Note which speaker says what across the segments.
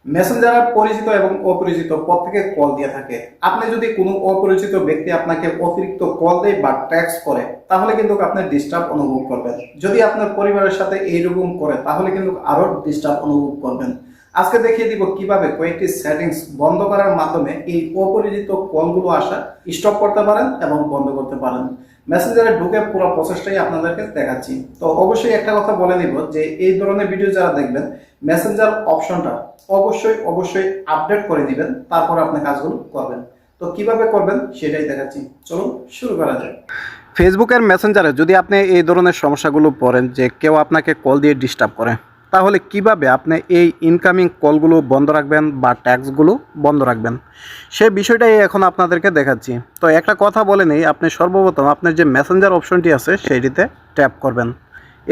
Speaker 1: মেসেঞ্জারে পরিচিত এবং অপরিচিত প্রত্যেকে কল দিয়ে থাকে। আপনি যদি কোনো অপরিচিত ব্যক্তি আপনাকে অতিরিক্ত কল দেয় বা টেক্সট করে, তাহলে কিন্তু আপনি ডিস্টার্ব অনুভব করবেন। যদি আপনার পরিবারের সাথে এইরকম করে, তাহলে কিন্তু আরো ডিস্টার্ব অনুভব করবেন। আজকে দেখিয়ে দিব কিভাবে কয়েকটি সেটিংস বন্ধ করার মাধ্যমে এই অপরিচিত কলগুলো আসা স্টপ করতে পারেন এবং বন্ধ করতে পারেন। মেসেঞ্জারে ঢুকে পুরো প্রসেসটাই আপনাদেরকে দেখাচ্ছি। তো অবশ্যই একটা কথা বলে নিব যে এই ধরনের ভিডিও যারা দেখবেন, মেসেঞ্জার অপশনটা অবশ্যই আপডেট করে দিবেন, তারপর আপনি কাজগুলো করবেন। তো কিভাবে করবেন সেটাই দেখাচ্ছি, চলুন শুরু করা যাক। ফেসবুকের মেসেঞ্জারে যদি আপনি এই ধরনের সমস্যাগুলো পড়েন যে কেউ আপনাকে কল দিয়ে ডিস্টার্ব করে, তাহলে কিভাবে আপনি এই ইনকামিং কলগুলো বন্ধ রাখবেন বা ট্যাক্সগুলো বন্ধ রাখবেন, সেই বিষয়টাই এখন আপনাদেরকে দেখাচ্ছি। তো একটা কথা বলে নেই, আপনি সর্বপ্রথম আপনার যে মেসেঞ্জার অপশনটি আছে সেইটিতে ট্যাপ করবেন।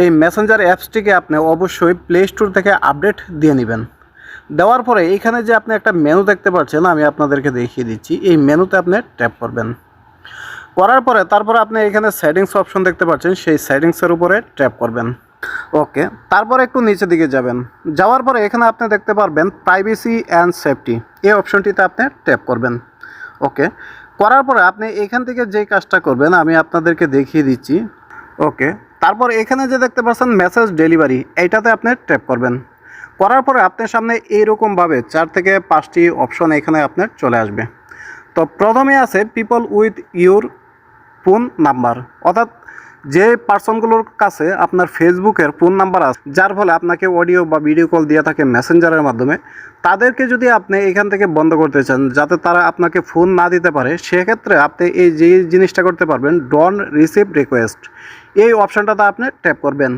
Speaker 1: এই মেসেঞ্জার অ্যাপসটিকে আপনি অবশ্যই প্লে স্টোর থেকে আপডেট দিয়ে নেবেন। দেওয়ার পরে এইখানে যে আপনি একটা মেনু দেখতে পাচ্ছেন, আমি আপনাদেরকে দেখিয়ে দিচ্ছি। এই মেনুতে আপনি ট্যাপ করবেন। করার পরে তারপরে আপনি এখানে সেটিংস অপশন দেখতে পাচ্ছেন, সেই সেটিংসের উপরে ট্যাপ করবেন। ওকে, তারপরে একটু নিচের দিকে যাবেন। যাওয়ার পরে এখানে আপনি দেখতে পারবেন প্রাইভেসি অ্যান্ড সেফটি, এই অপশনটিতে আপনি ট্যাপ করবেন। ওকে, করার পরে আপনি এখান থেকে যেই কাজটা করবেন আমি আপনাদেরকে দেখিয়ে দিচ্ছি। ওকে, তারপর এখানে যে দেখতে পাচ্ছেন মেসেজ ডেলিভারি, এইটাতে আপনি ট্যাপ করবেন। করার পরে আপনার সামনে এইরকমভাবে 4 থেকে 5টি অপশন এখানে আপনার চলে আসবে। তো প্রথমে আছে people with your phone number, অর্থাৎ যে পার্সনগুলোর কাছে আপনার ফেসবুকের ফোন নাম্বার আছে, যার ফলে আপনাকে অডিও বা ভিডিও কল দিয়ে থাকে মেসেঞ্জারের মাধ্যমে, তাদেরকে যদি আপনি এখান থেকে বন্ধ করতে চান যাতে তারা আপনাকে ফোন না দিতে পারে, সেক্ষেত্রে আপনি এই যে জিনিসটা করতে পারবেন, ডোন্ট রিসিভ রিকোয়েস্ট, এই অপশানটাতে আপনি ট্যাপ করবেন।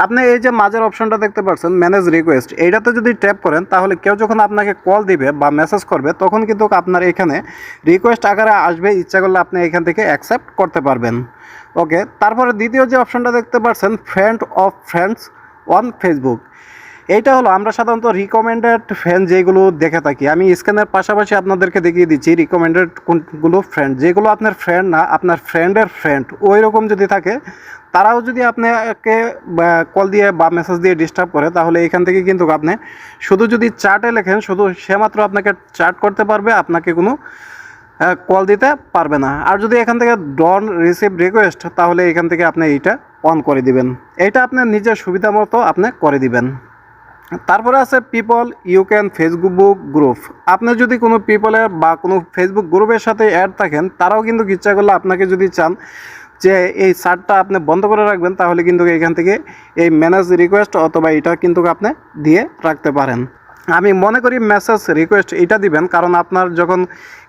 Speaker 1: আপনি এই যে মাঝের অপশানটা দেখতে পাচ্ছেন ম্যানেজ রিকোয়েস্ট, এইটাতে যদি ট্যাপ করেন তাহলে কেউ যখন আপনাকে কল দিবে বা মেসেজ করবে তখন কিন্তু আপনার এখানে রিকোয়েস্ট আকারে আসবে, ইচ্ছা করলে আপনি এখান থেকে অ্যাকসেপ্ট করতে পারবেন। ওকে, তারপরে দ্বিতীয় যে অপশানটা দেখতে পাচ্ছেন friend of friends on Facebook, এইটা হলো আমরা সাধারণত রিকমেন্ডেড ফ্রেন্ড যেগুলো দেখে থাকি, আমি স্ক্যানের পাশাপাশি আপনাদেরকে দেখিয়ে দিচ্ছি রিকমেন্ডেড কোনগুলো ফ্রেন্ড, যেগুলো আপনার ফ্রেন্ড না আপনার ফ্রেন্ডের ফ্রেন্ড ওই রকম যদি থাকে, তারাও যদি আপনাকে কল দিয়ে বা মেসেজ দিয়ে ডিস্টার্ব করে, তাহলে এখান থেকে কিন্তু আপনি শুধু যদি চ্যাটে লেখেন, শুধু সে মাত্র আপনাকে চ্যাট করতে পারবে, আপনাকে কোনো কল দিতে পারবে না। আর যদি এখান থেকে ডোন্ট রিসিভ রিকোয়েস্ট, তাহলে এখান থেকে আপনি এইটা অন করে দিবেন। এইটা আপনার নিজের সুবিধা মতো আপনি করে দিবেন। তারপরে আছে people you can Facebook group, আপনি যদি কোনো পিপলের বা কোনো ফেসবুক গ্রুপের সাথে অ্যাড থাকেন, তারাও কিন্তু ইচ্ছা করলে আপনাকে যদি চান যে এই সার্টটা আপনি বন্ধ করে রাখবেন, তাহলে কিন্তু এখান থেকে এই ম্যানেজ রিকোয়েস্ট অথবা এটা কিন্তু আপনি দিয়ে রাখতে পারেন। আমি মনে করি মেসেজ রিকোয়েস্ট এটা দিবেন, কারণ আপনার যখন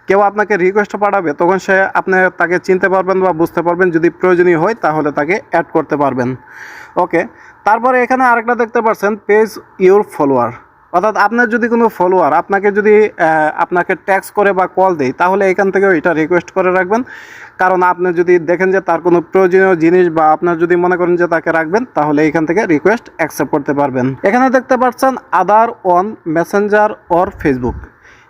Speaker 1: কেউ আপনাকে রিকোয়েস্ট পাঠাবে তখন সে আপনি তাকে চিনতে পারবেন বা বুঝতে পারবেন, যদি প্রয়োজনীয় হয় তাহলে তাকে অ্যাড করতে পারবেন। ওকে, তারপরে এখানে আরেকটা দেখতে পাচ্ছেন পেজ ইউর ফলোয়ার, অর্থাৎ আপনার যদি কোনো ফলোয়ার আপনাকে যদি আপনাকে ট্যাক্স করে বা কল দেয়, তাহলে এখান থেকেও এটা রিকোয়েস্ট করে রাখবেন, কারণ আপনি যদি দেখেন যে তার কোনো প্রয়োজনীয় জিনিস বা আপনার যদি মনে করেন যে তাকে রাখবেন, তাহলে এখান থেকে রিকোয়েস্ট অ্যাকসেপ্ট করতে পারবেন। এখানে দেখতে পাচ্ছেন আদার অন মেসেঞ্জার অর ফেসবুক,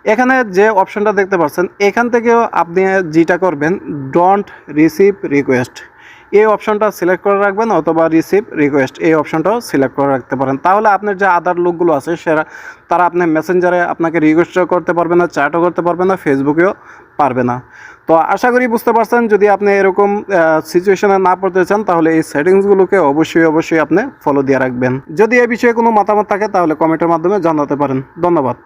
Speaker 1: এখানে যে অপশনটা দেখতে পাচ্ছেন এখান থেকেও আপনি যেটা করবেন ডোন্ট রিসিভ রিকোয়েস্ট, এই অপশনটা সিলেক্ট করে রাখবেন, অথবা রিসিভ রিকোয়েস্ট এই অপশনটাও সিলেক্ট করে রাখতে পারেন। তাহলে আপনার যে আদার লোকগুলো আছে তারা আপনার মেসেঞ্জারে আপনাকে রিকোয়েস্টও করতে পারবে না, চ্যাটও করতে পারবে না, ফেসবুকেও পারবে না। তো আশা করি বুঝতে পারছেন। যদি আপনি এরকম সিচুয়েশনে না পড়তে চান, তাহলে এই সেটিংসগুলোকে অবশ্যই আপনি ফলো দিয়ে রাখবেন। যদি এই বিষয়ে কোনো মতামত থাকে তাহলে কমেন্টের মাধ্যমে জানাতে পারেন। ধন্যবাদ।